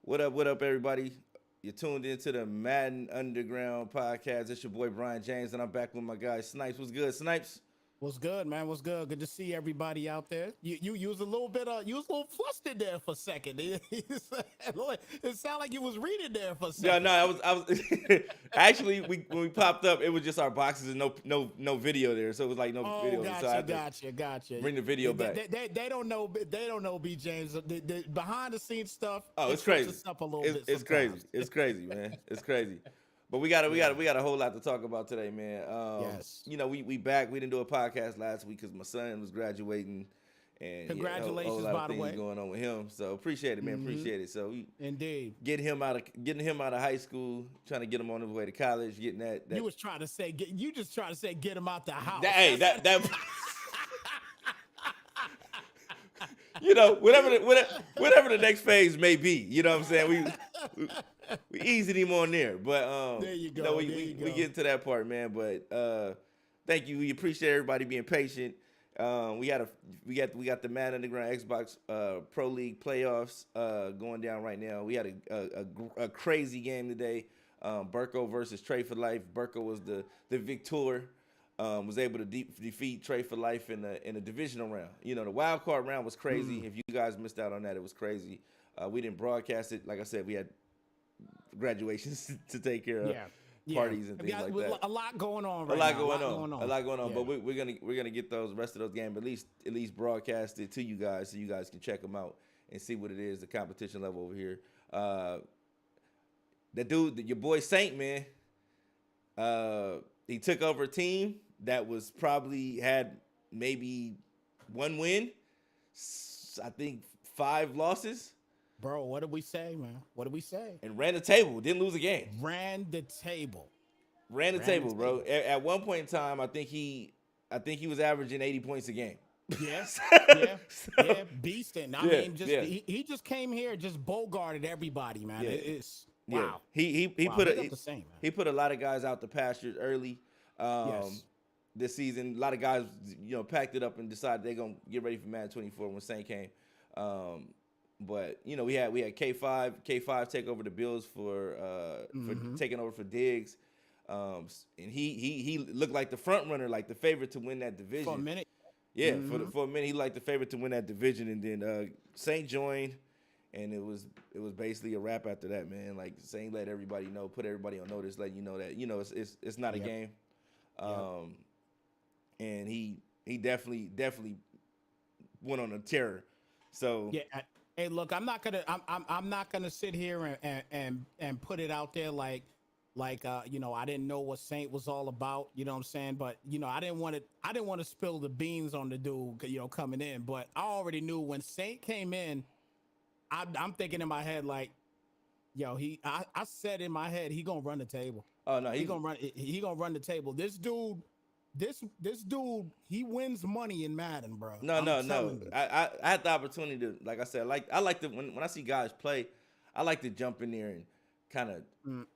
What up, everybody? You're tuned into the Madden Underground podcast. It's your boy Brian James, and I'm back with my guy Snipes. What's good, Snipes? What's good, man? What's good? Good to see everybody out there. You was a little bit you was a little flustered there for a second. It sounded like you was reading there for a No, second. no, I was actually when we popped up, it was just our boxes and no video there, so it was like no Oh, video. So I had to gotcha. bring the video back. They don't know. They don't know B James. The behind the scenes stuff. Oh, It it's trips crazy. us up a little It's bit it's crazy. sometimes. It's crazy, man. It's crazy. But we got a whole lot to talk about today, man. Yes. We back. We didn't do a podcast last week because my son was graduating, and a whole Congratulations, lot of by the things way. going on with him. So appreciate it, man. Appreciate it. So we Indeed. getting him out of high school, trying to get him on his way to college, getting that. You was trying to say you just trying to say get him out the house. Hey, that whatever the next phase may be, you know what I'm saying? We easing him on there, but There you go, no, there you we go. get to that part, man. But thank you. We appreciate everybody being patient. We got the Madden Underground Xbox Pro League playoffs going down right now. We had a crazy game today. Burko versus Trey for Life. Burko was the victor. Was able to defeat Trey for Life in the divisional round. You know, the wild card round was crazy. If you guys missed out on that, it was crazy. We didn't broadcast it. Like I said, we had graduations to take care of, parties and things like that. A lot going on A right lot now. going on. A lot going on. Yeah. But we're gonna get those rest of those games at least broadcasted to you guys so you guys can check them out and see what it is, the competition level over here. That dude, your boy Saint, man. He took over a team that was probably had maybe one win, I think 5 losses, Bro, what did we say, man? What did we say? and ran the table. Didn't lose a game. Ran the table. Ran the Ran the table, bro. table. At one point in time, I think he was averaging 80 points a game. Yes. So- Yeah. Beasting. I Yeah, mean, just yeah. he just came here, just bogarted everybody, man. Yeah. It's Yeah. wow. He Wow, put big up the same, man. he put a lot of guys out the pastures early. Yes. This season, a lot of guys, packed it up and decided they're gonna get ready for Madden 24 when Saint came. But we had K5 take over the Bills for taking over for Diggs, and he looked like the front runner, like the favorite to win that division. For a minute. Yeah, for a minute he liked the favorite to win that division, and then Saint joined, and it was basically a wrap after that, man. Like Saint let everybody know, put everybody on notice, letting you know that it's not a Yep. game, and he definitely went on a terror. So Yeah. Hey, look, I'm not gonna sit here and put it out there like I didn't know what Saint was all about, you know what I'm saying? But I didn't want to spill the beans on the dude, coming in. But I already knew when Saint came in, I'm thinking in my head like, yo, I said in my head he gonna run the table. oh no, He gonna run the table. This dude, he wins money in Madden, bro. No. I'm telling you. I had the opportunity to, like I said, I like to when I see guys play, I like to jump in there and kind of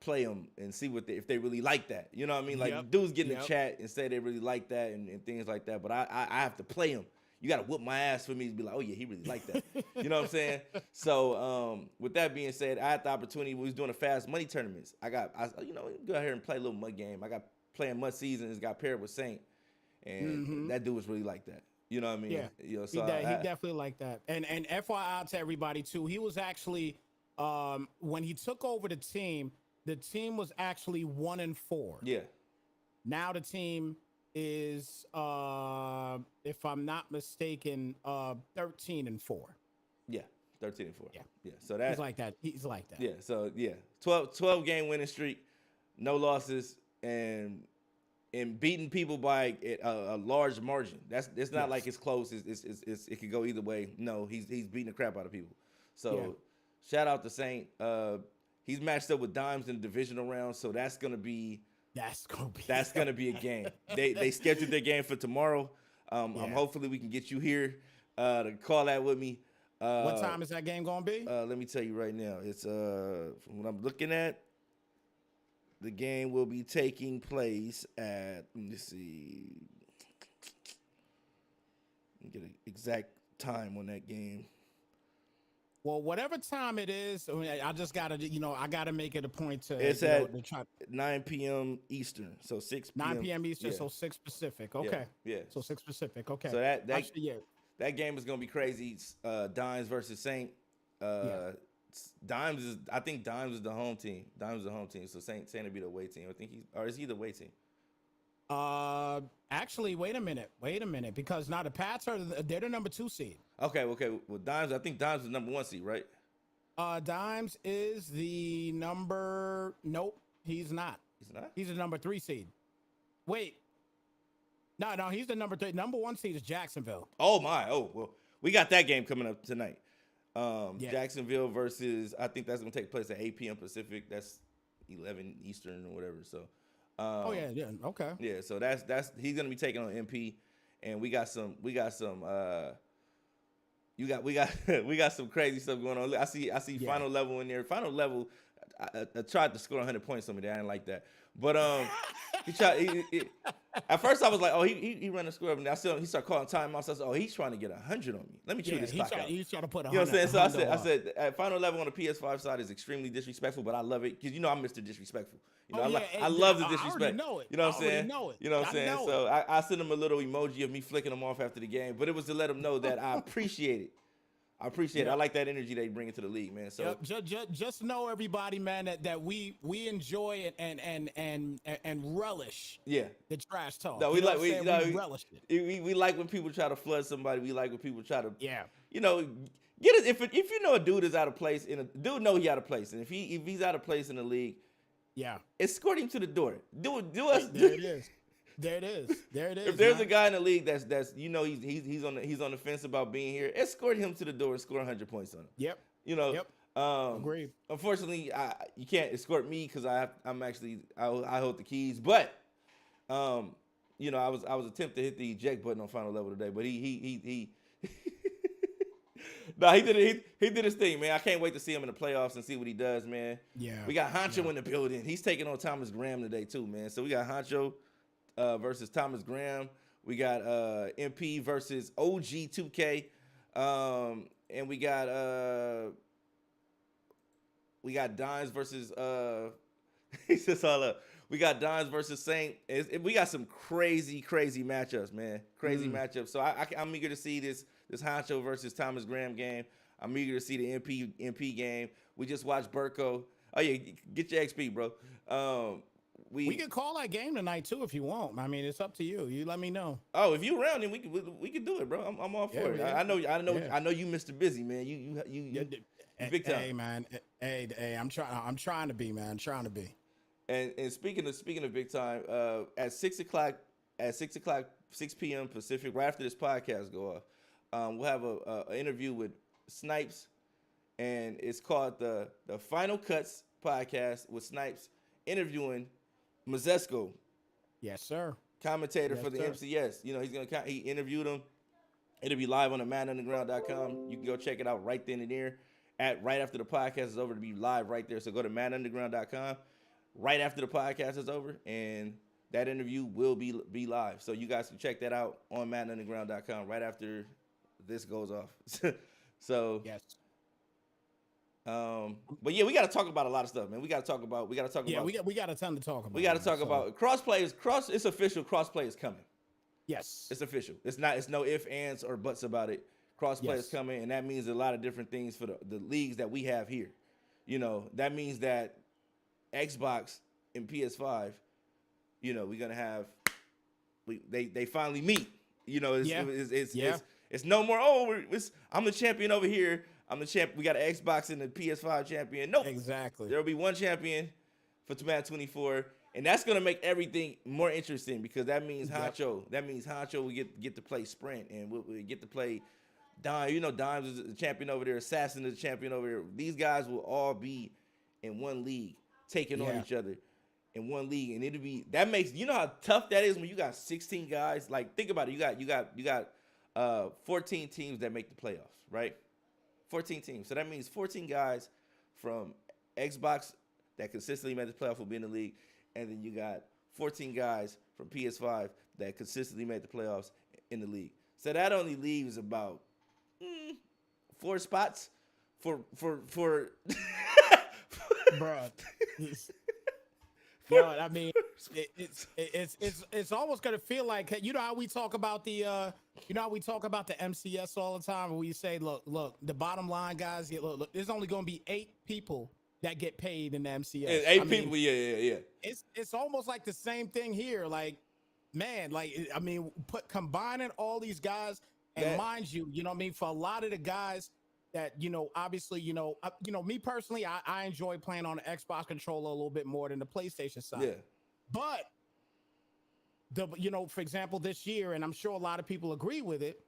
play them and see if they really like that. You know what I mean? Like Yep. dudes get in the Yep. chat and say they really like that and things like that. But I have to play them. You got to whoop my ass for me to be like, oh yeah, he really like that. You know what I'm saying? So with that being said, I had the opportunity. We was doing a fast money tournaments. I go out here and play a little mud game. I got playing mud seasons. Got paired with Saint, and that dude was really like that. You know what I mean? Yeah. So he definitely like that. And FYI to everybody too, he was actually when he took over the team was actually 1-4. Yeah. Now the team is if I'm not mistaken, 13-4. Yeah, 13-4. Yeah. Yeah. So that He's like that. He's like that. yeah. So yeah, 12 game winning streak, no losses, and beating people by a large margin. It's not like it's close. It could go either way. No, he's beating the crap out of people. So shout out to Saint. He's matched up with Dimes in the divisional round, so that's gonna be a game. They scheduled their game for tomorrow. Hopefully we can get you here to call that with me. What time is that game gonna be? Let me tell you right now. It's from what I'm looking at, the game will be taking place at, let me see. Let me get an exact time on that game. Well, whatever time it is, I mean, I just gotta, I gotta make it a point to, It's at to try 9 p.m. Eastern, so 6 9 p.m. p.m. Eastern, Yeah, so 6 Pacific. yeah, Okay. yeah. So 6 Pacific. Okay. So Actually, yeah. that game is gonna be crazy. Dimes versus Saint. Yeah. I think Dimes is the home team. Dimes is the home team. So Saint will be the away team. I think is he the away team? Actually, wait a minute, because now the Pats they're the number 2 seed. Okay. Well, Dimes, I think Dimes is number 1 seed, right? Dimes is the number. Nope, he's not. He's not. He's the number 3 seed. Wait. No, he's the number 3. Number 1 seed is Jacksonville. Oh my. Oh well, we got that game coming up tonight. Yeah. Jacksonville versus, I think that's gonna take place at 8 p.m. Pacific. That's 11 Eastern or whatever. So. Oh yeah, okay. Yeah, so that's he's gonna be taking on MP, and we got some we got some crazy stuff going on. I see final level in there. Final level, I tried to score 100 points on me. I didn't like that, but he tried. At first I was like, oh, he ran a score up, and he started calling timeouts. I said, oh, he's trying to get 100 on me. Let me chew this clock out. He's trying to put 100. You know what I'm saying? So I said, at final level on the PS5 side is extremely disrespectful, but I love it because I'm Mr. Disrespectful. I love the disrespect. Know it. You know what I'm saying? You know what I'm saying? So I sent him a little emoji of me flicking him off after the game, but it was to let him know that I appreciate it. It. I like that energy they bring into the league, man. So just know, everybody, man, that we enjoy it and relish. Yeah. The trash talk. No, we relish it. We like when people try to flood somebody. We like when people try to get it. If you know a dude is out of place, dude know he out of place, and if he's out of place in the league, escort him to the door. Do us. There it is. There it is. If there's a guy in the league that's he's on the fence about being here, escort him to the door and score 100 points on him. Yep. Yep. Agreed. Unfortunately, you can't escort me because I hold the keys. But I was attempting to hit the eject button on final level today, but he no, he did his thing, man. I can't wait to see him in the playoffs and see what he does, man. Yeah. We got Honcho in the building. He's taking on Thomas Graham today too, man. So we got Honcho versus Thomas Graham. We got MP versus OG2K. And we got Dimes versus he says all up. We got Dimes versus Saint. We got some crazy matchups, man. Crazy matchups. So I'm eager to see this Honcho versus Thomas Graham game. I'm eager to see the MP game. We just watched Burko. Oh yeah, get your XP, bro. We can call that game tonight too if you want. I mean, it's up to you. You let me know. Oh, if you around, then we can do it, bro. I'm all for it. Yeah. I know you, Mr. Busy, man. You big time. Hey, man. Hey, I'm trying to be, man. I'm trying to be. And speaking of big time, at 6 p.m. Pacific, right after this podcast go off, we'll have a interview with Snipes, and it's called the Final Cuts podcast with Snipes interviewing Mazesko. Yes, sir. Commentator for the MCS. He interviewed him. It'll be live on the MaddenUnderground.com. You can go check it out right then and there. Right after the podcast is over, to be live right there. So go to MaddenUnderground.com right after the podcast is over, and that interview will be live. So you guys can check that out on MaddenUnderground.com right after this goes off. So yes. But yeah, we got to talk about a lot of stuff, man. We got to talk about. We got a ton to talk about. We got to talk about crossplay. It's official. Crossplay is coming. Yes, it's official. It's no ifs, ands, or buts about it. Crossplay is coming, and that means a lot of different things for the leagues that we have here. That means that Xbox and PS5, we're gonna have. They finally meet. It's no more. I'm the champion over here. I'm the champ. We got an Xbox and the PS5 champion. Nope. Exactly. There'll be one champion for Madden 24, and that's gonna make everything more interesting because that means Honcho. That means Honcho will get to play Sprint, and we'll get to play Dime. Dimes is the champion over there. Assassin is the champion over there. These guys will all be in one league, taking on each other in one league, and it'll be that makes how tough that is when you got 16 guys. Like think about it. You got 14 teams that make the playoffs, right? 14 teams. So that means 14 guys from Xbox that consistently made the playoff will be in the league. And then you got 14 guys from PS5 that consistently made the playoffs in the league. So that only leaves about 4 for Bro. Yo, I mean, it's almost gonna feel like, you know how we talk about the MCS all the time, and we say, look, the bottom line, guys, look, there's only gonna be 8 people that get paid in the MCS. eight people. Yeah. It's almost like the same thing here. Like, man, like, I mean, combining all these guys, and mind you, you know what I mean, for a lot of the guys that, you know, obviously, me personally, I enjoy playing on the Xbox controller a little bit more than the PlayStation side. Yeah. But for example, this year, and I'm sure a lot of people agree with it,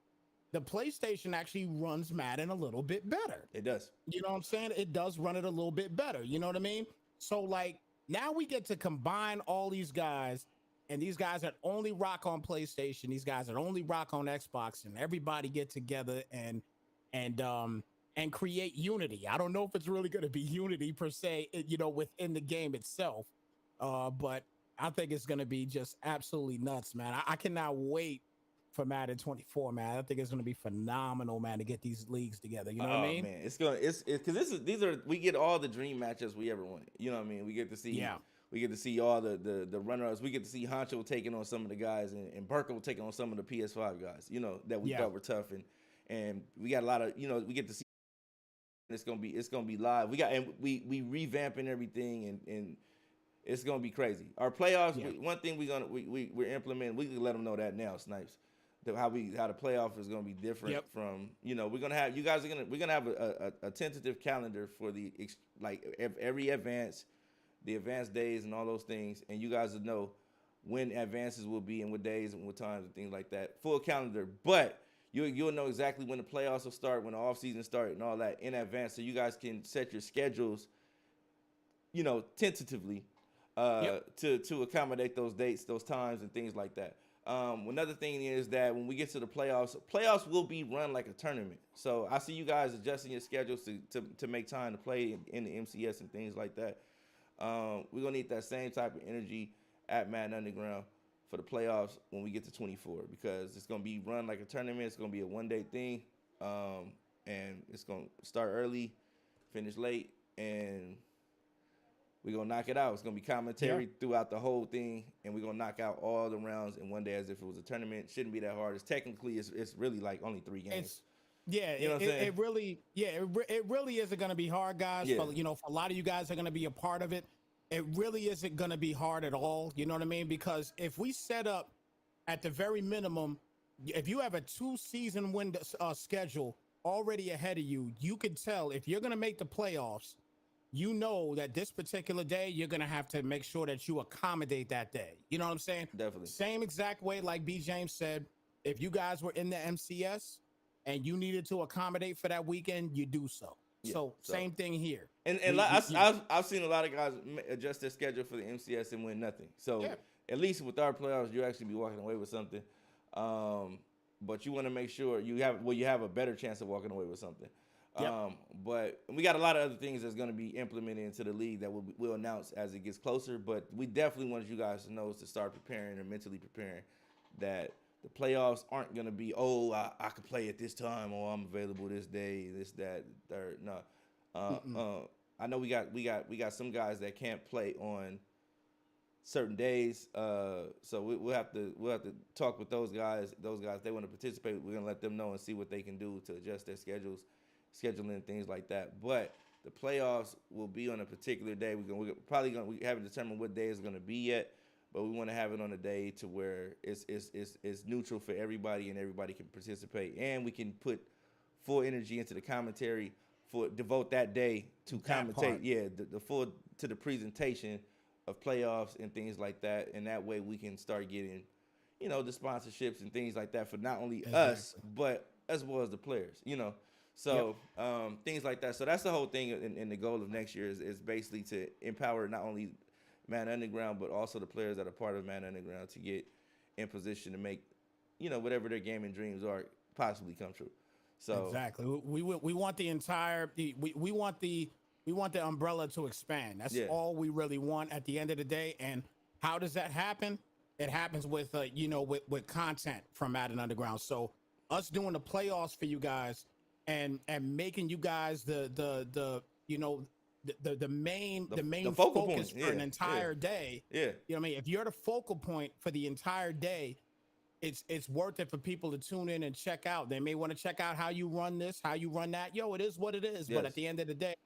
the PlayStation actually runs Madden a little bit better. It does. You know what I'm saying? It does run it a little bit better. You know what I mean? So, like, now we get to combine all these guys, and these guys that only rock on PlayStation, these guys that only rock on Xbox, and everybody get together and create unity. I don't know if it's really going to be unity per se, within the game itself, but I think it's going to be just absolutely nuts, man. I cannot wait for Madden 24, man. I think it's going to be phenomenal, man, to get these leagues together. You know what I mean? Man, it's because we get all the dream matchups we ever wanted. You know what I mean? We get to see we get to see all the runners. We get to see Honcho taking on some of the guys, and Burko taking on some of the PS5 guys. You know, that we thought were tough, and we got a lot of, we get to see. It's gonna be live. We revamping everything, and it's gonna be crazy. Our playoffs. One thing we're implementing. We can let them know that now, Snipes. How the playoff is gonna be different from. We're gonna have we're gonna have a tentative calendar for every advance, the advanced days and all those things, and you guys will know when advances will be and what days and what times and things like that. Full calendar, but. You'll know exactly when the playoffs will start, when the offseason start, and all that in advance, so you guys can set your schedules, tentatively, to accommodate those dates, those times, and things like that. Another thing is that when we get to the playoffs will be run like a tournament. So I see you guys adjusting your schedules to make time to play in the MCS and things like that. We're gonna need that same type of energy at Madden Underground for the playoffs when we get to 24, because it's going to be run like a tournament. It's going to be a one-day thing, and it's going to start early, finish late, and we're going to knock it out. It's going to be commentary throughout the whole thing, and we're going to knock out all the rounds in one day as if it was a tournament. It shouldn't be that hard. It's really like only 3 games. It really isn't going to be hard, guys. For a lot of you guys are going to be a part of it. It really isn't going to be hard at all. You know what I mean? Because if we set up at the very minimum, if you have a 2-season window schedule already ahead of you, you can tell if you're going to make the playoffs, you know that this particular day, you're going to have to make sure that you accommodate that day. You know what I'm saying? Definitely. Same exact way, like B. James said, if you guys were in the MCS and you needed to accommodate for that weekend, you do so. So same thing here. And I've seen a lot of guys adjust their schedule for the MCS and win nothing. So at least with our playoffs, you actually be walking away with something. But you want to make sure you have a better chance of walking away with something. But we got a lot of other things that's going to be implemented into the league that we'll announce as it gets closer. But we definitely want you guys to know to start preparing and mentally preparing that the playoffs aren't going to be, I could play at this time, or I'm available this day, this, that, third. No. I know we got some guys that can't play on certain days. So we'll have to talk with those guys. Those guys, they want to participate. We're gonna let them know and see what they can do to adjust their scheduling things like that. But the playoffs will be on a particular day. We haven't determined what day it's gonna be yet. But we want to have it on a day to where it's neutral for everybody and everybody can participate, and we can put full energy into the commentary devote that day to commentate. The full to the presentation of playoffs and things like that, and that way we can start getting, the sponsorships and things like that for not only us but as well as the players. So things like that. So that's the whole thing, and the goal of next year is basically to empower not only Madden Underground, but also the players that are part of Madden Underground to get in position to make, whatever their gaming dreams are possibly come true. So exactly, we want the entire we want the umbrella to expand. That's all we really want at the end of the day. And how does that happen? It happens with with content from Madden Underground. So us doing the playoffs for you guys and making you guys the you know the main the focal focus point. for an Yeah, yeah, entire day. yeah. You know what I mean? If you're the focal point for the entire day, it's worth it for people to tune in and check out. They may want to check out how you run this, how you run that. Yo, it is what it is. But Yes. at the end of the day,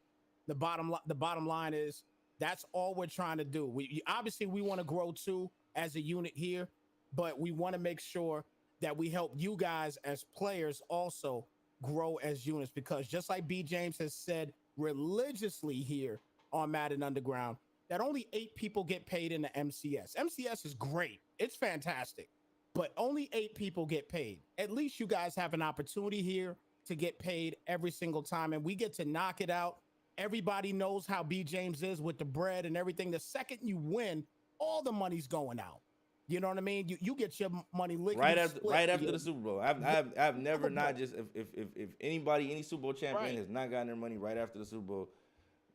the bottom line is that's all we're trying to do. We obviously we want to grow too as a unit here, but we want to make sure that we help you guys as players also grow as units, because just like B James has said religiously here on Madden Underground, that only 8 people get paid in the MCS. MCS is great. It's fantastic, but only 8 people get paid. At least you guys have an opportunity here to get paid every single time, and we get to knock it out. Everybody knows how B James is with the bread and everything. The second you win, all the money's going out. You know what I mean? You get your money lickety split. Right after the Super Bowl. I've never not just if anybody, any Super Bowl champion has not gotten their money right after the Super Bowl,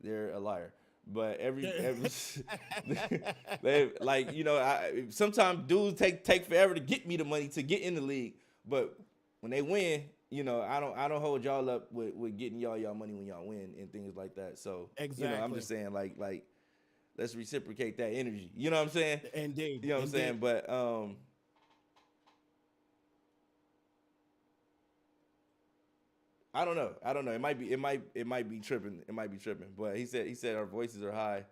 they're a liar. But every they, like, you know, sometimes dudes take forever to get me the money to get in the league, but when they win, you know, I don't hold y'all up with getting y'all money when y'all win and things like that. So exactly. You know, I'm just saying like let's reciprocate that energy. You know what I'm saying? Indeed. You know what I'm saying? But I don't know. It might be tripping. It might be tripping. But he said our voices are high.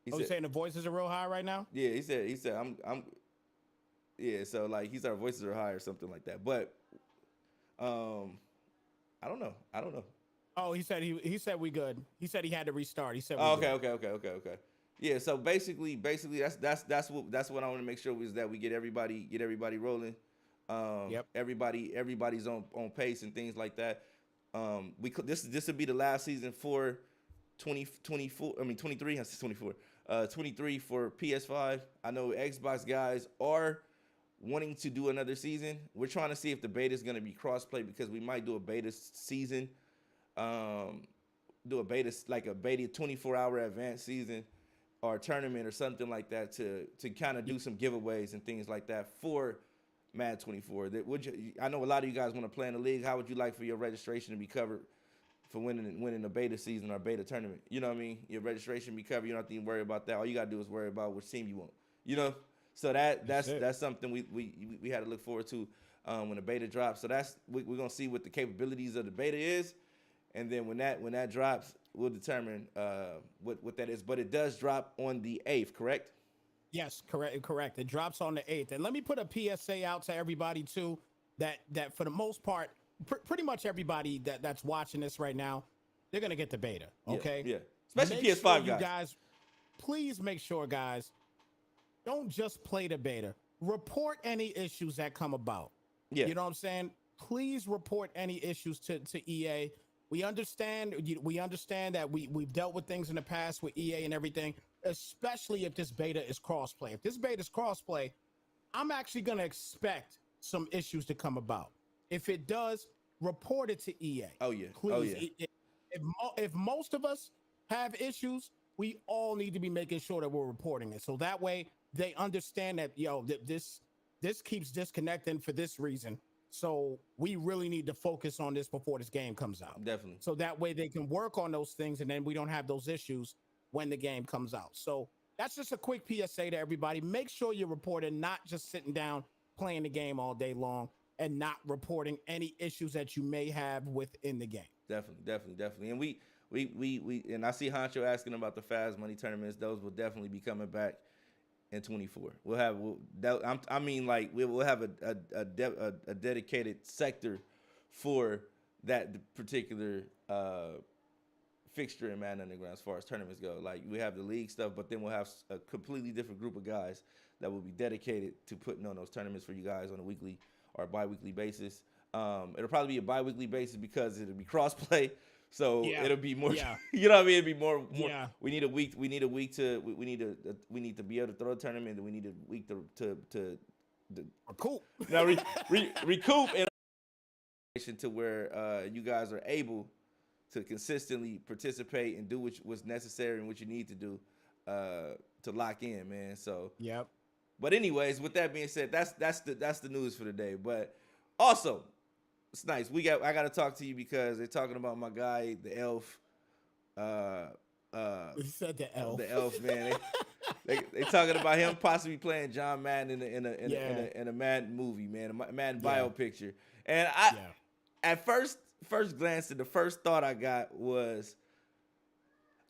He's saying the voices are real high right now? Yeah, he said I'm yeah, so like he said our voices are high or something like that. But I don't know. Oh, he said we good. He said he had to restart. He said okay. Yeah, so basically that's what I want to make sure is that we get everybody rolling. Yep. Everybody's on pace and things like that. This would be the last season for 2024. I mean 23. I said 24. 23 for PS5. I know Xbox guys are wanting to do another season. We're trying to see if the beta is going to be crossplay, because we might do a beta season. Do a beta 24-hour advanced season or tournament or something like that to kind of do some giveaways and things like that for Madden 24. I know a lot of you guys want to play in the league. How would you like for your registration to be covered for winning a beta season or beta tournament? You know what I mean? Your registration be covered. You don't have to even worry about that. All you gotta do is worry about which team you want. You know? So that's something we had to look forward to when the beta drops. So we're gonna see what the capabilities of the beta is, and then when that drops, we'll determine what that is. But it does drop on the 8th, correct? Yes, correct. It drops on the 8th. And let me put a PSA out to everybody too, that for the most part, pretty much everybody that's watching this right now, they're gonna get the beta. Okay. Yeah. Especially PS5 guys. You guys, please make sure, guys, don't just play the beta. Report any issues that come about. Yeah. You know what I'm saying? Please report any issues to EA. We understand that we've dealt with things in the past with EA and everything, especially if this beta is crossplay. If this beta is crossplay, I'm actually going to expect some issues to come about. If it does, report it to EA. Oh yeah. Please. Oh, yeah. If most of us have issues, we all need to be making sure that we're reporting it. So that way they understand that, this keeps disconnecting for this reason. So we really need to focus on this before this game comes out. Definitely. So that way they can work on those things, and then we don't have those issues when the game comes out. So that's just a quick PSA to everybody. Make sure you're reporting, not just sitting down playing the game all day long and not reporting any issues that you may have within the game. Definitely. And we and I see Honcho asking about the Fast Money tournaments. Those will definitely be coming back in 24. We'll have a dedicated sector for that particular fixture in Madden Underground as far as tournaments go. Like, we have the league stuff, but then we'll have a completely different group of guys that will be dedicated to putting on those tournaments for you guys on a weekly or bi-weekly basis. It'll probably be a bi-weekly basis because it'll be cross-play. So it'll be more, you know what I mean? It'll be more. Yeah. We need to be able to throw a tournament. And we need a week to recoup. Now recoup and to where you guys are able to consistently participate and do what's necessary and what you need to do to lock in, man. So yep. But anyways, with that being said, that's the news for the day. But also, it's nice. I got to talk to you because they're talking about my guy, the elf. He said the elf. The elf, man. They talking about him possibly playing John Madden in a Madden movie, man, a Madden bio picture. And at first glance, the first thought I got was,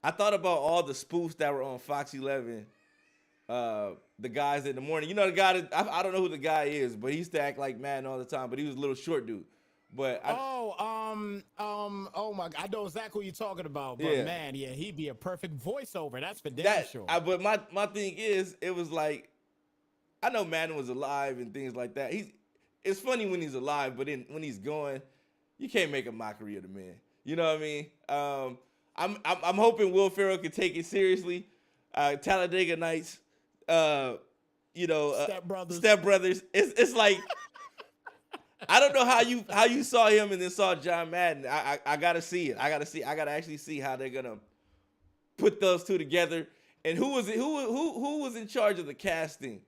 I thought about all the spoofs that were on Fox 11. The guys in the morning, you know, the guy that I don't know who the guy is, but he used to act like Madden all the time. But he was a little short dude. But oh my God, I know exactly what you're talking about. But man, he'd be a perfect voiceover. That's for damn sure. But my thing is, it was like, I know Madden was alive and things like that. It's funny when he's alive, but when he's gone, you can't make a mockery of the man. You know what I mean? I'm hoping Will Ferrell can take it seriously. Talladega Nights, Step Brothers. It's like, I don't know how you saw him and then saw John Madden. I gotta see it. I gotta actually see how they're gonna put those two together. And who was in charge of the casting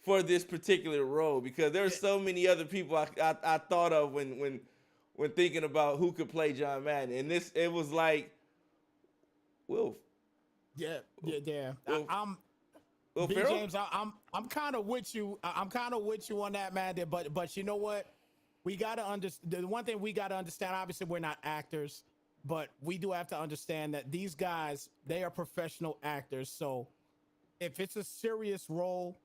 for this particular role? Because there are so many other people I thought of when thinking about who could play John Madden. And it was like, Will. Yeah. Will B. Ferrell? James, I'm kind of with you. I'm kind of with you on that, man. But you know what? We gotta understand. The one thing we gotta understand. Obviously, we're not actors, but we do have to understand that these guys, they are professional actors. So, if it's a serious role,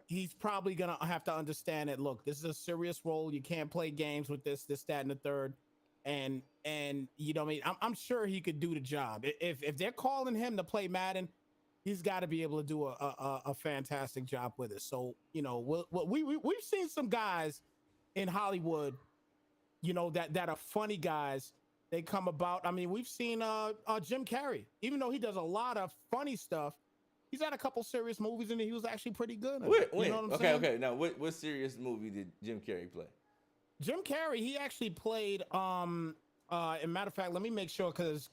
he's probably gonna have to understand that. Look, this is a serious role. You can't play games with this, that, and the third. And you know what I mean? I'm sure he could do the job. If they're calling him to play Madden, he's got to be able to do a fantastic job with it. So, you know, we've seen some guys in Hollywood, you know, that are funny guys. They come about. I mean, we've seen Jim Carrey. Even though he does a lot of funny stuff, he's had a couple serious movies and he was actually pretty good. When? You know what I'm saying? Okay. Now, what serious movie did Jim Carrey play? Jim Carrey, he actually played. As a matter of fact, let me make sure because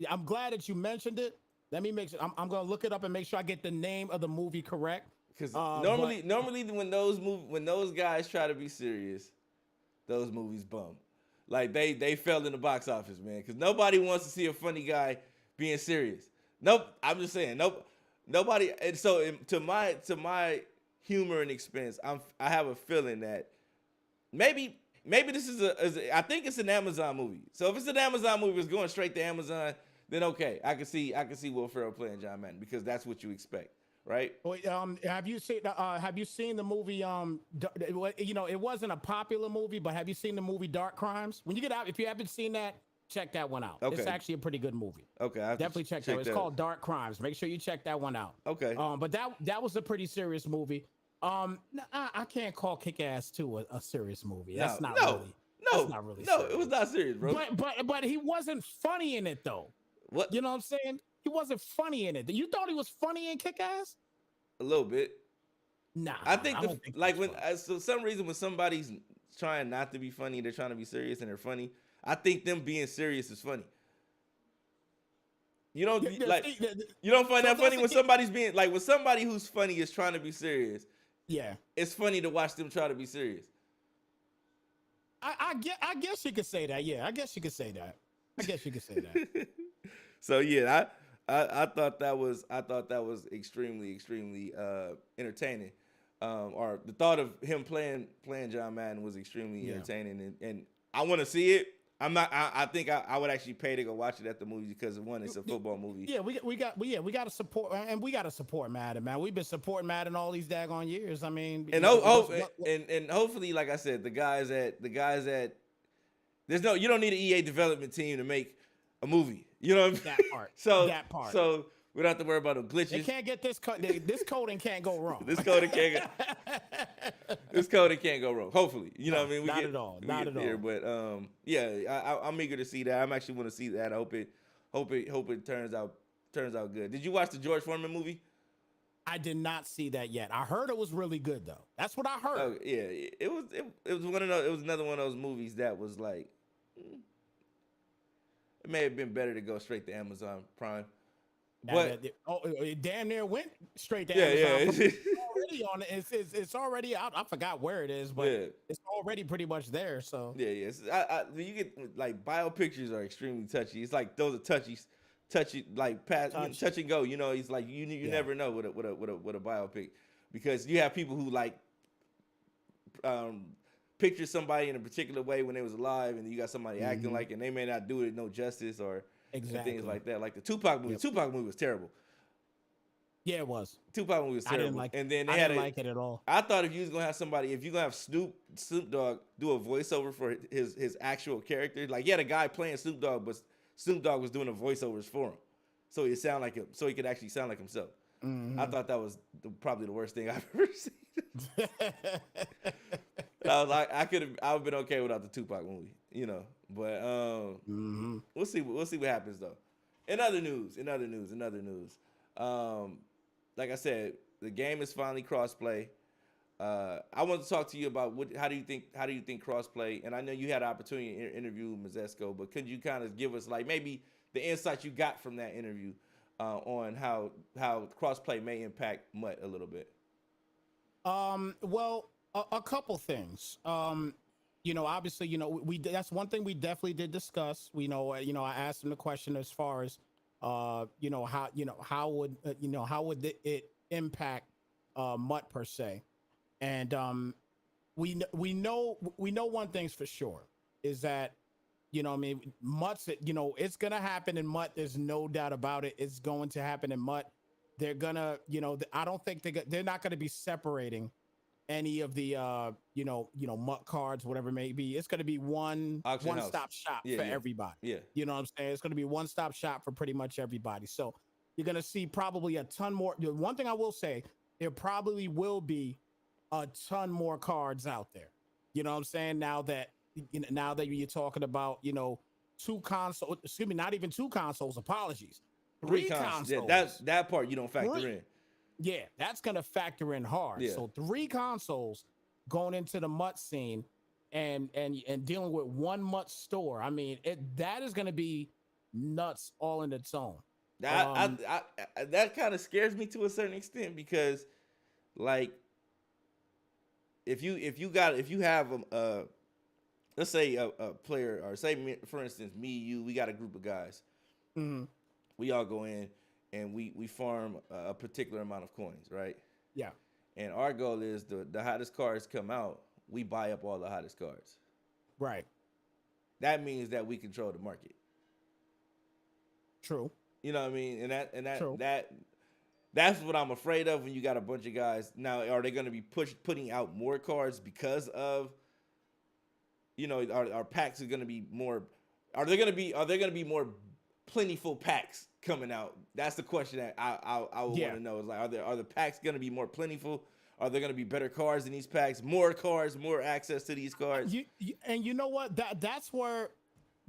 I'm glad that you mentioned it. Let me make sure. I'm gonna look it up and make sure I get the name of the movie correct. Because normally when those guys try to be serious, those movies bum. Like they fell in the box office, man. Because nobody wants to see a funny guy being serious. Nope. I'm just saying. Nope. Nobody. And so to my humor and expense, I have a feeling that maybe this is I think it's an Amazon movie. So if it's an Amazon movie, it's going straight to Amazon. Then okay, I can see Will Ferrell playing John Madden because that's what you expect, right? Have you seen the movie? You know, it wasn't a popular movie, but have you seen the movie Dark Crimes? When you get out, if you haven't seen that, check that one out. Okay. It's actually a pretty good movie. Okay, definitely check that out. It's called Dark Crimes. Make sure you check that one out. Okay. But that was a pretty serious movie. I can't call Kick-Ass 2 a serious movie. That's not really. No, it was not serious, bro. But he wasn't funny in it though. What? You know what I'm saying? He wasn't funny in it. You thought he was funny in Kick-Ass? A little bit. Nah. I think so some reason when somebody's trying not to be funny, they're trying to be serious and they're funny. I think them being serious is funny. You don't you don't find that funny when somebody's being like when somebody who's funny is trying to be serious. Yeah. It's funny to watch them try to be serious. I guess you could say that. Yeah, I guess you could say that. So yeah, I thought that was extremely entertaining. Or the thought of him playing John Madden was extremely entertaining, and I want to see it. I think I would actually pay to go watch it at the movies because one, it's a football movie. Yeah, we got to support, and we got to support Madden, man. We've been supporting Madden all these daggone years. I mean, and hopefully, like I said, the guys at you don't need an EA development team to make a movie. You know what I mean? That part. So we don't have to worry about no glitches. They can't get this coding can't go wrong. This coding can't go wrong. Hopefully, you know what I mean. Not at all. But I'm eager to see that. I'm actually want to see that. I hope it turns out good. Did you watch the George Foreman movie? I did not see that yet. I heard it was really good though. That's what I heard. Oh, yeah, it was one of those. It was another one of those movies that was like, it may have been better to go straight to Amazon Prime. But It damn near went straight to yeah, Amazon. yeah, Already on it. It's already out. I forgot where it is, but yeah. it's already pretty much there. So Yeah, yes. You get like bio pictures are extremely touchy. It's like those are touchy like pass, touch and go. You know, it's like you never know with a biopic because you have people who like um, picture somebody in a particular way when they was alive, and you got somebody acting like, and they may not do it no justice or and things like that. Like the Tupac movie. Yep. Tupac movie was terrible. Yeah, it was. Tupac movie was I didn't terrible. like. And then I didn't like it at all. I thought if you was gonna have somebody, if you're gonna have Snoop Dogg do a voiceover for his actual character, like he had a guy playing Snoop Dogg, but Snoop Dogg was doing the voiceovers for him, so he sound like him, so he could actually sound like himself. I thought that was probably the worst thing I've ever seen. I was like, I would have been okay without the Tupac movie, you know. But we'll see what happens though. In other news. Like I said, the game is finally crossplay. I want to talk to you about how do you think crossplay? And I know you had an opportunity to interview Mazesco, but could you kind of give us like maybe the insight you got from that interview on how crossplay may impact MUT a little bit? Well, a couple things. Obviously, that's one thing we definitely did discuss. I asked him the question as far as how would it impact MUT per se, and we know one thing's for sure is that MUT's it's gonna happen in MUT. There's no doubt about it. It's going to happen in MUT. They're gonna I don't think they're not gonna be separating any of the MUT cards, whatever it may be. It's going to be one stop shop for everybody. Yeah. You know what I'm saying? It's going to be one stop shop for pretty much everybody. So you're going to see probably a ton more. One thing I will say, there probably will be a ton more cards out there. You know what I'm saying? Now that you're talking about, two consoles, excuse me, not even two consoles, apologies. Three consoles. Yeah, that part you don't factor in. Yeah, that's going to factor in hard. Yeah. So 3 consoles going into the MUT scene and dealing with one MUT store. I mean, that is going to be nuts all in its own. That kind of scares me to a certain extent because, like, if you have let's say a player, or say for instance we got a group of guys, we all go in. And we farm a particular amount of coins, right? Yeah. And our goal is the hottest cards come out, we buy up all the hottest cards. Right. That means that we control the market. True. You know what I mean? And True. that's what I'm afraid of when you got a bunch of guys. Now, are they going to be putting out more cards because of, our packs are going to be more? Are there going to be more plentiful packs coming out? That's the question that I would want to know. Is like, are the packs going to be more plentiful? Are there going to be better cards in these packs? More cards, more access to these cards. And you know what? That's where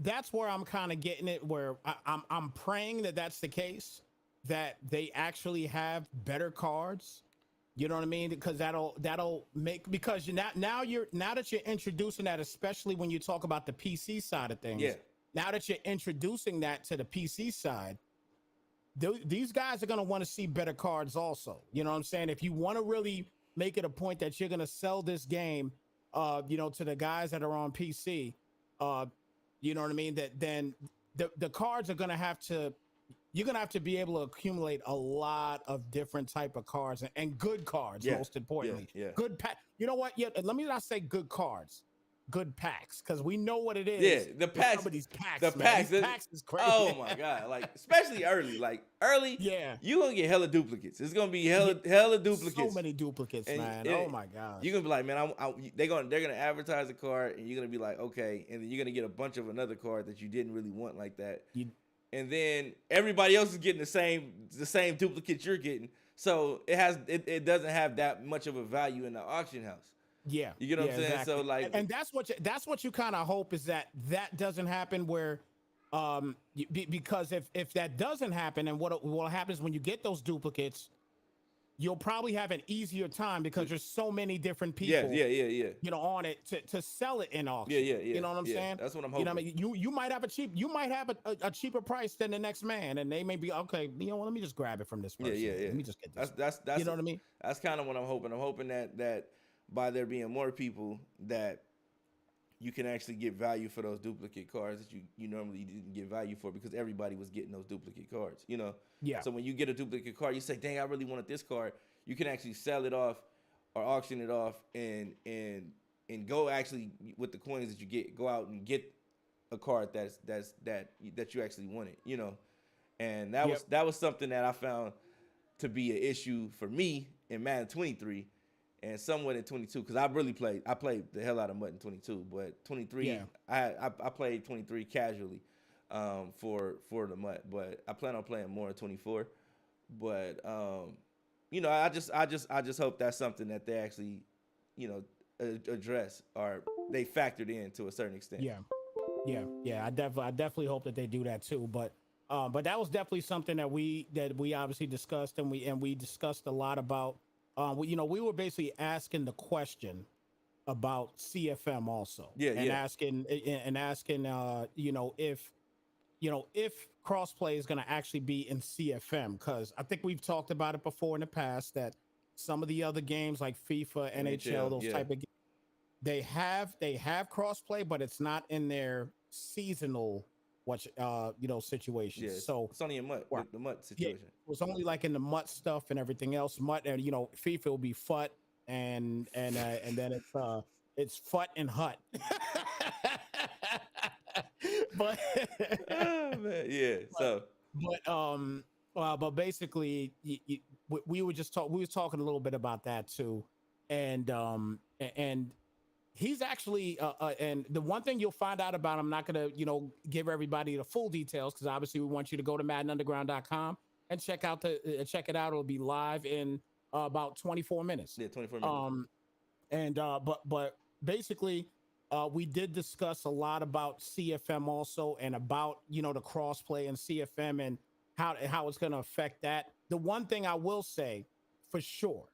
I'm kind of getting it. Where I'm praying that that's the case. That they actually have better cards. You know what I mean? Because that'll make, because now that you're introducing that, especially when you talk about the PC side of things. Yeah. Now that you're introducing that to the PC side, these guys are going to want to see better cards also. You know what I'm saying? If you want to really make it a point that you're going to sell this game, to the guys that are on PC, you know what I mean? That then the cards are going to have to, you're going to have to be able to accumulate a lot of different type of cards and good cards, most importantly. Yeah. Good pack. You know what? Yeah. Let me not say good cards. Good packs, because we know what it is. Yeah, the packs. Some of these packs, the packs. These packs is crazy. Oh my god! Like, especially early. Yeah, you gonna get hella duplicates. It's gonna be hella duplicates. So many duplicates, man. Oh my god. You're gonna be like, man, they're gonna advertise a card, and you're gonna be like, okay, and then you're gonna get a bunch of another card that you didn't really want like that. And then everybody else is getting the same duplicates you're getting. So it doesn't have that much of a value in the auction house. Yeah, you get what I'm saying. Exactly. So like, and that's what you kind of hope is that doesn't happen. Where, because if that doesn't happen, and what happens when you get those duplicates, you'll probably have an easier time because there's so many different Yeah, people, yeah, yeah, yeah. on it to sell it in Yeah, auction. yeah, yeah. You know what I'm Yeah. saying? That's what I'm You know what I hoping. mean? You might have a cheaper price than the next man, and they may be okay. You know what? Let me just grab it from this Yeah, person. yeah, yeah. Let me just get this. That's You know what I mean? that's kind of what I'm hoping. I'm hoping that by there being more people that you can actually get value for those duplicate cards that you normally didn't get value for because everybody was getting those duplicate cards, you know. Yeah. So when you get a duplicate card, you say, "Dang, I really wanted this card." You can actually sell it off or auction it off and go actually with the coins that you get, go out and get a card that you actually wanted, you know. And that was something that I found to be an issue for me in Madden 23 and somewhat in 22 because I played the hell out of Madden 22, but 23 Yeah. I played 23 casually for the MUT, but I plan on playing more in 24. But you know, I just hope that's something that they actually, you know, address or they factored in to a certain extent. Yeah. Yeah. I definitely hope that they do that too. But that was definitely something that we obviously discussed, and we discussed a lot about. We were basically asking the question about CFM also, Yeah, and yeah. asking, if crossplay is going to actually be in CFM, because I think we've talked about it before in the past that some of the other games like FIFA, NHL, those Yeah. type of games, they have crossplay, but it's not in their seasonal situations. Yeah, So it's only a MUT, well, the MUT yeah, it situation. was only like in the MUT stuff and everything else. MUT, and FIFA will be FUT, and then it's FUT and HUT. but Oh man, yeah. So but basically, we were just we was talking a little bit about that too, and he's actually and the one thing you'll find out about, I'm not gonna give everybody the full details because obviously we want you to go to maddenunderground.com and check it out. It'll be live in about 24 minutes. yeah, 24 minutes. But basically, we did discuss a lot about CFM also, and about the crossplay and CFM and how it's going to affect that. The one thing I will say for sure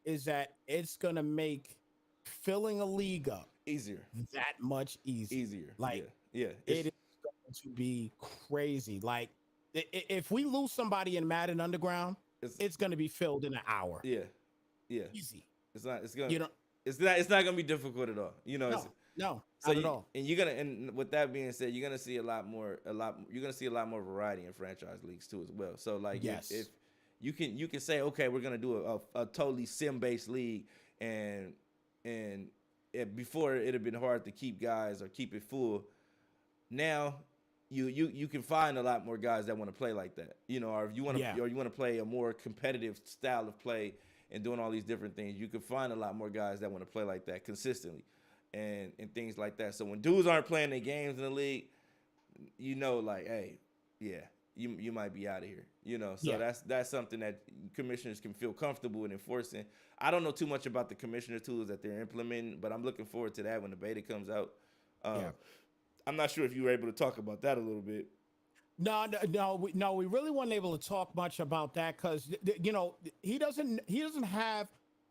is that it's going to make filling a league up Easier. that much easier. Easier. Like yeah. it is going to be crazy. Like if we lose somebody in Madden Underground, it's going to be filled in an hour. Yeah. Yeah. Easy. It's gonna it's not gonna be difficult at all. You know, no, so not at all. And and with that being said, you're gonna see a lot more variety in franchise leagues too as well. So like Yes. if you can say, okay, we're gonna do a totally sim based league and before it'd have been hard to keep guys or keep it full. Now you can find a lot more guys that want to play like that. You know, or if you want to or you want to play a more competitive style of play and doing all these different things, you can find a lot more guys that want to play like that consistently and things like that. So when dudes aren't playing their games in the league, you know, like, hey, yeah, you might be out of here. You know, so that's something that commissioners can feel comfortable in enforcing. I don't know too much about the commissioner tools that they're implementing, but I'm looking forward to that when the beta comes out. I'm not sure if you were able to talk about that a little bit. No, we really weren't able to talk much about that because he doesn't have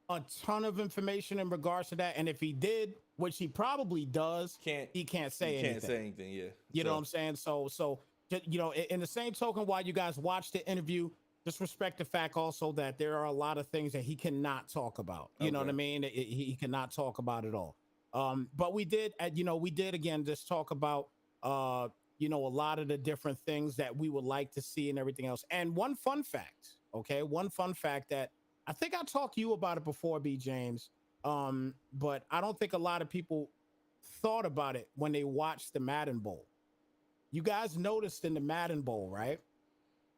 a ton of information in regards to that, and if he did, which he probably does, he can't say anything. Can't say anything, yeah. You know what I'm saying? So in the same token, while you guys watch the interview, just respect the fact also that there are a lot of things that he cannot talk about. You know what I mean? He cannot talk about it all. But we did again just talk about a lot of the different things that we would like to see and everything else. And one fun fact that I think I talked to you about it before, B. James, but I don't think a lot of people thought about it when they watched the Madden Bowl. You guys noticed in the Madden Bowl, right?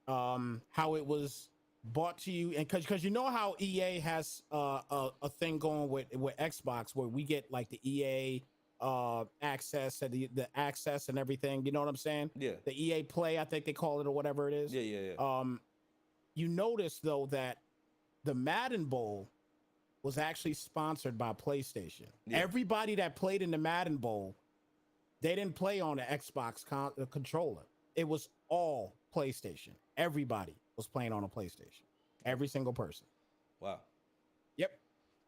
How it was brought to you, and because you know how EA has a thing going with Xbox where we get like the EA access and the access and everything. You know what I'm saying? Yeah. The EA Play, I think they call it, or whatever it is. Yeah. You notice though that the Madden Bowl was actually sponsored by PlayStation. Yeah. Everybody that played in the Madden Bowl, they didn't play on the Xbox controller. It was all PlayStation. Everybody was playing on a PlayStation. Every single person. Wow. Yep.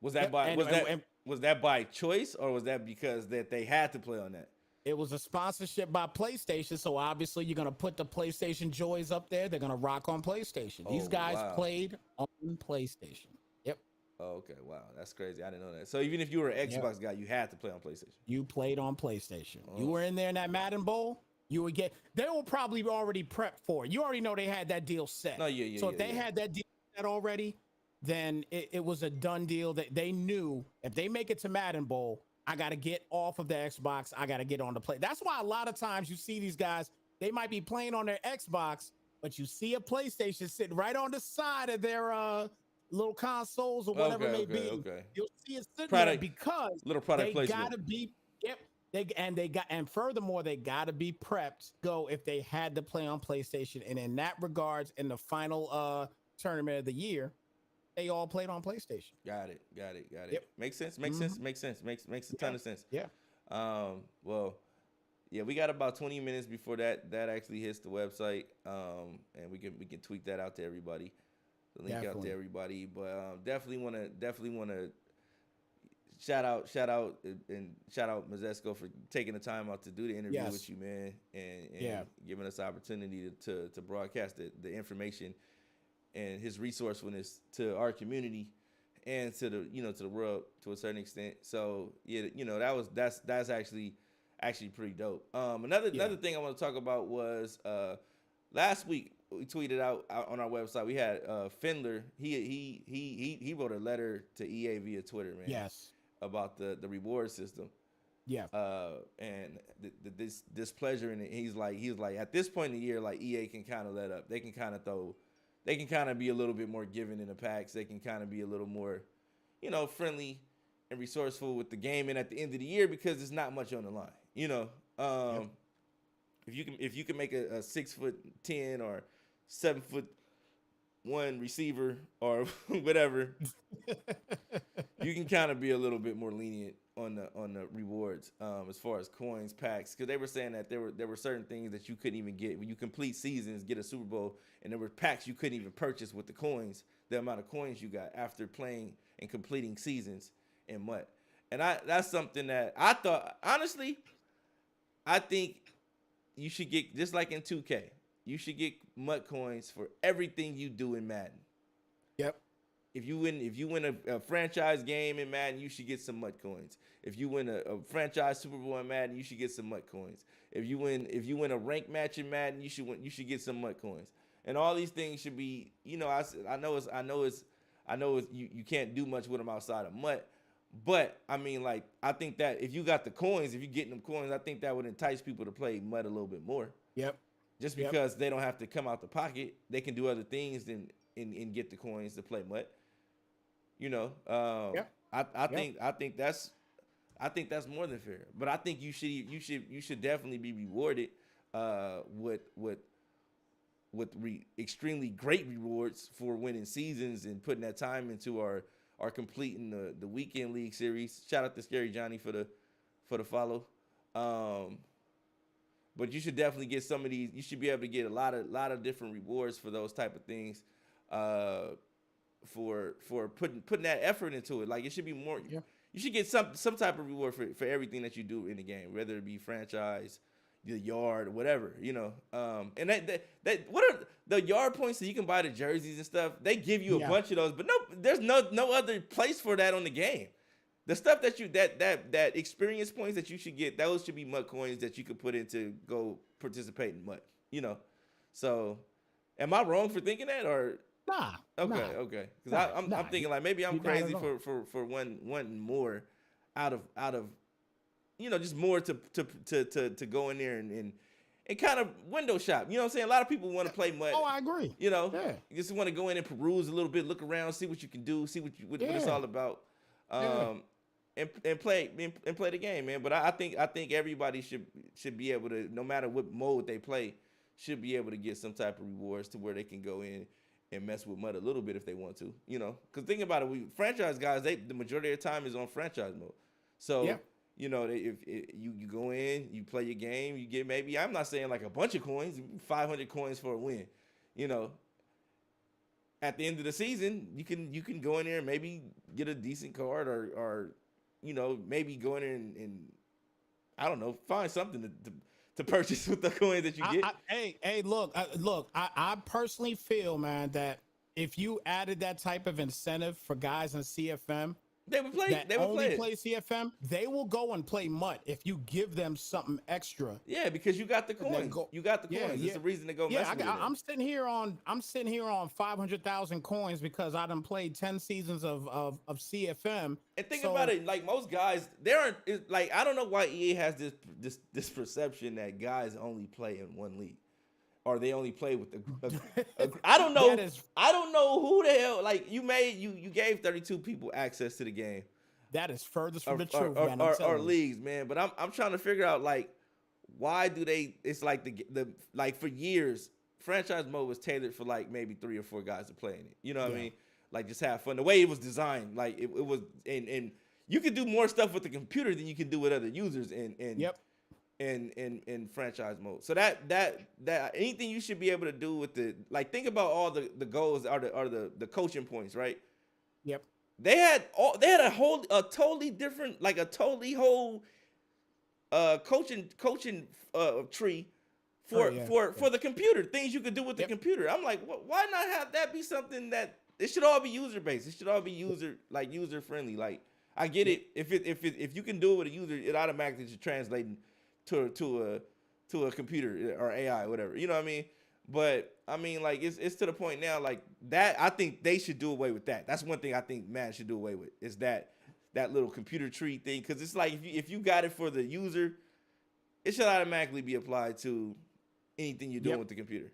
Was that Yep. by And was that by choice, or was that because that they had to play on that? it was a sponsorship by PlayStation, so obviously you're gonna put the PlayStation joys up there. They're gonna rock on PlayStation. These Oh guys wow. played on PlayStation. Yep. Oh, okay. Wow. That's crazy. I didn't know that. So even if you were an Yep. Xbox guy, you had to play on PlayStation. You played on PlayStation. You Oh. were in there in that Madden Bowl. You would get. They were probably already prepped for it. You already know they had that deal set. No, yeah, yeah, So yeah, if they yeah. had that deal set already, then it was a done deal. That they knew if they make it to Madden Bowl, I got to get off of the Xbox. I got to get on the play. That's why a lot of times you see these guys. They might be playing on their Xbox, but you see a PlayStation sitting right on the side of their little consoles or whatever it may be. Okay. You'll see it sitting there Product, because little product they placement. gotta be. Yep. And furthermore, they gotta be prepped. Go if they had to play on PlayStation. And in that regards, in the final tournament of the year, they all played on PlayStation. Got it. Yep. Makes sense. Makes sense. Makes a ton of sense. Yeah. Well, yeah, we got about 20 minutes before that actually hits the website. And we can tweet that out to everybody. The link out to everybody. But definitely wanna shout out Mazesco for taking the time out to do the interview with you, man, and giving us the opportunity to broadcast the information and his resourcefulness to our community and to the world to a certain extent. So yeah, that's actually pretty dope. Another thing I want to talk about was last week we tweeted out on our website. We had Findler. He wrote a letter to EA via Twitter, man. Yes. About the reward system. Yeah. And this displeasure in it. He's like at this point in the year, like EA can kind of let up. They can kind of be a little bit more giving in the packs. They can kind of be a little more, friendly and resourceful with the game. And at the end of the year, because there's not much on the line, if you can make a 6'10" or 7'1" receiver or whatever, you can kind of be a little bit more lenient on the rewards as far as coins, packs, because they were saying that there were certain things that you couldn't even get when you complete seasons, get a Super Bowl, and there were packs you couldn't even purchase with the coins, the amount of coins you got after playing and completing seasons in MUT. And that's something that I thought, honestly, I think you should get, just like in 2K, you should get MUT coins for everything you do in Madden. Yep. If you win a franchise game in Madden, you should get some MUT coins. If you win a franchise Super Bowl in Madden, you should get some MUT coins. If you win a ranked match in Madden, you should get some MUT coins. And all these things should be, I know you can't do much with them outside of MUT, but I mean, like, I think that if you got the coins, if you're getting them coins, I think that would entice people to play MUT a little bit more. Yep. Just because they don't have to come out the pocket, they can do other things and get the coins to play MUT. I think that's more than fair. But I think you should definitely be rewarded with extremely great rewards for winning seasons and putting that time into our completing the weekend league series. Shout out to Scary Johnny for the follow. But you should definitely get some of these. You should be able to get a lot of different rewards for those type of things. For putting that effort into it. Like, it should be more. Yeah. You should get some type of reward for everything that you do in the game, whether it be franchise, the yard, whatever. And that what are the yard points that you can buy the jerseys and stuff? They give you a bunch of those, but there's no other place for that on the game. The stuff that experience points that you should get, those should be MUT coins that you could put in to go participate in MUT. So, am I wrong for thinking that, or? Nah. Okay. Because I'm thinking, like, maybe I'm crazy for wanting more out of just more to go in there and kind of window shop. You know what I'm saying? A lot of people want to play MUT. Oh, I agree. You just want to go in and peruse a little bit, look around, see what you can do, see what it's all about. And play the game, man. But I think everybody should be able to, no matter what mode they play, should be able to get some type of rewards to where they can go in and mess with MUT a little bit if they want to. Because think about it, franchise guys, the majority of their time is on franchise mode. So if you go in, you play your game, you get, maybe, I'm not saying like a bunch of coins, 500 coins for a win. at the end of the season, you can go in there and maybe get a decent card or maybe go in there and I don't know, find something to purchase with the coins that you get. I personally feel, man, that if you added that type of incentive for guys in CFM They would play. that They would only play it. CFM, they will go and play MUT if you give them something extra. Yeah, because you got the coins. You got the coins. Yeah, It's a reason to go yeah. mess with it. I'm sitting here on 500,000 coins because I done played 10 seasons of CFM. And think about it, like most guys, there aren't like I don't know why EA has this perception that guys only play in one league, or they only play with I don't know. I don't know who the hell. Like you gave 32 people access to the game. That is furthest from the truth, man. Or leagues, man. But I'm trying to figure out like why do they? It's like the like for years, franchise mode was tailored for like maybe 3 or 4 guys to play in it. You know what I mean? Like just have fun. The way it was designed, like it was, and you can do more stuff with the computer than you can do with other users in franchise mode. So that anything you should be able to do with the like think about all the goals are the coaching points, right? Yep. They had a totally different like a totally whole coaching tree for the computer, things you could do with the computer. I'm like, why not have that be something that it should all be user based? It should all be user friendly. Like I get it if you can do it with a user, it automatically should translate to a computer or AI or whatever. You know what I mean? But I mean, like it's to the point now, like that. I think they should do away with that. That's one thing I think Madden should do away with is that little computer tree thing, because it's like if you got it for the user, it should automatically be applied to anything you're doing with the computer.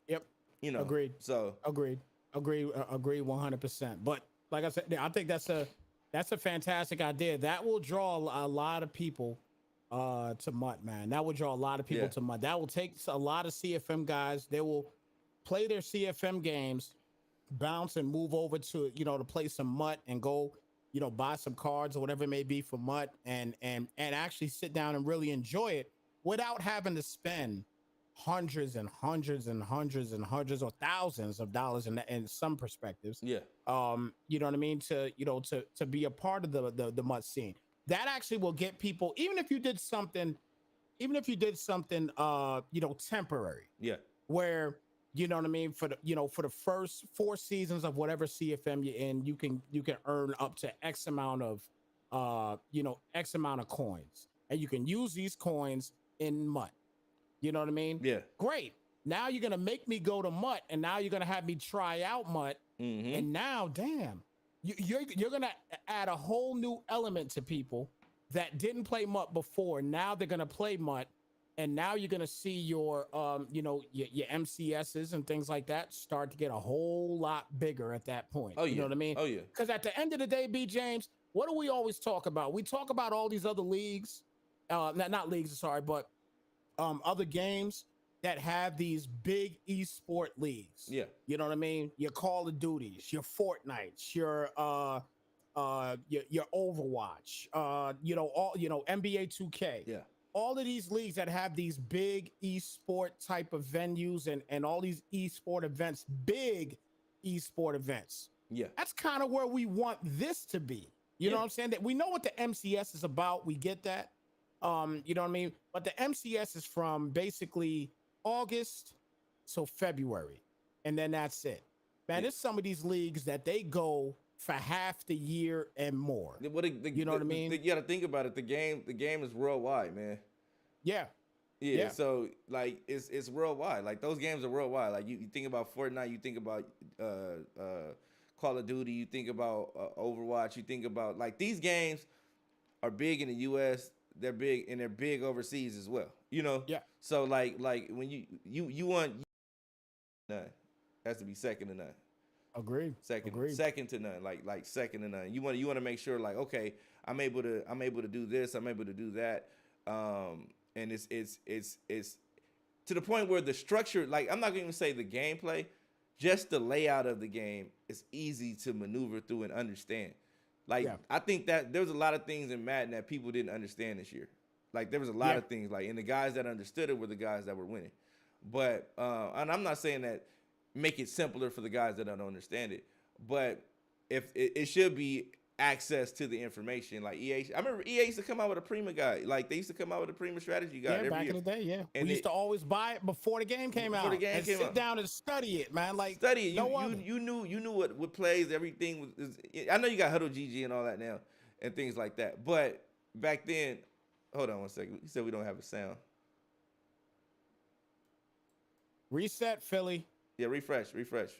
Yep. You know. Agreed. So agreed 100%. But like I said, I think that's a fantastic idea. That will draw a lot of people to MUT, man. That will draw a lot of people to MUT. That will take a lot of CFM guys. They will play their CFM games, bounce and move over to to play some MUT and go buy some cards or whatever it may be for MUT and actually sit down and really enjoy it without having to spend hundreds and hundreds and hundreds and hundreds or thousands of dollars in some perspectives. Yeah. You know what I mean? To be a part of the MUT scene. That actually will get people, even if you did something temporary. Yeah. Where, you know what I mean, for the first 4 seasons of whatever CFM you're in, you can earn up to X amount of coins. And you can use these coins in MUT. You know what I mean? Yeah. Great. Now you're gonna make me go to MUT, and now you're gonna have me try out MUT. Mm-hmm. And now, damn. You're gonna add a whole new element to people that didn't play MUT before. Now they're gonna play MUT, and now you're gonna see your your MCSs and things like that start to get a whole lot bigger at that point. Oh yeah. You know what I mean? Oh yeah. Because at the end of the day, B. James, what do we always talk about? We talk about all these other leagues, not leagues, sorry, but other games that have these big esport leagues. Yeah. You know what I mean? Your Call of Duties, your Fortnites, your Overwatch, NBA 2K. Yeah. All of these leagues that have these big esport type of venues and all these esport events, big esport events. Yeah. That's kind of where we want this to be. You know what I'm saying? That we know what the MCS is about. We get that. You know what I mean? But the MCS is from basically August to February, and then that's it. Man, there's some of these leagues that they go for half the year and more. You know what I mean? You got to think about it. The game is worldwide, man. Yeah. So like it's worldwide. Like those games are worldwide. Like you think about Fortnite, you think about Call of Duty, you think about Overwatch, you think about like these games are big in the US. They're big overseas as well. You know? Yeah. So like when you want none. Has to be second to none. Agreed. Second to none. Like second to none. You want to make sure like, okay, I'm able to do this, I'm able to do that. And it's to the point where the structure, like I'm not gonna even say the gameplay, just the layout of the game is easy to maneuver through and understand. Like I think that there was a lot of things in Madden that people didn't understand this year. Like there was a lot of things, like, and the guys that understood it were the guys that were winning. But and I'm not saying that make it simpler for the guys that don't understand it. But if it should be access to the information, like EA. I remember EA used to come out with a Prima guide. Like they used to come out with a Prima strategy guide every back year. in the day, yeah. And We used to always buy it before the game came before the out game and came sit out. down and study it, man. Like Study it. no other. You knew what plays, everything was. I know you got Huddle GG and all that now, and things like that. But back then, hold on one second. You said we don't have a sound. Reset, Philly. Yeah, refresh. Refresh.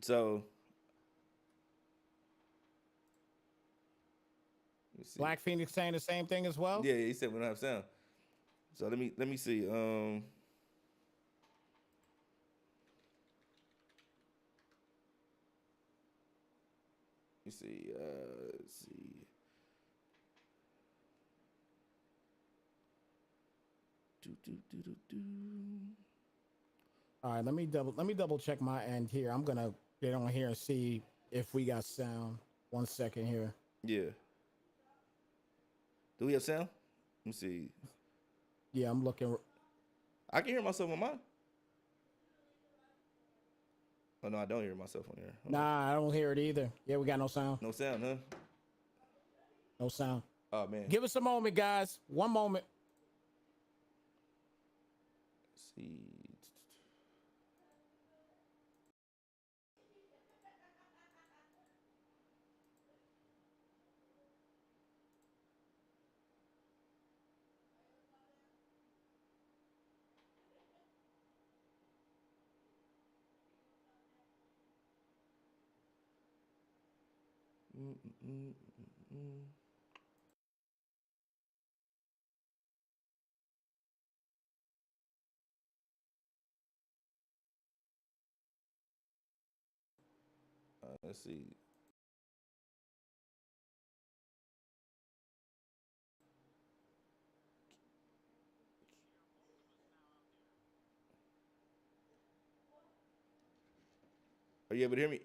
So let me see. Black Phoenix saying the same thing as well. Yeah, he said we don't have sound. So let me see. Let me see. Let's see. All right, let me double check my end here. I'm gonna get on here and see if we got sound. 1 second here. Yeah. Do we have sound? Let me see. Yeah, I'm looking. I can hear myself on mine. Oh no, I don't hear myself on here. Nah, I don't hear it either. Yeah, we got no sound. No sound, huh? No sound. Oh man. Give us a moment, guys. 1 moment. Let's see. Let's see. Are you able to hear me?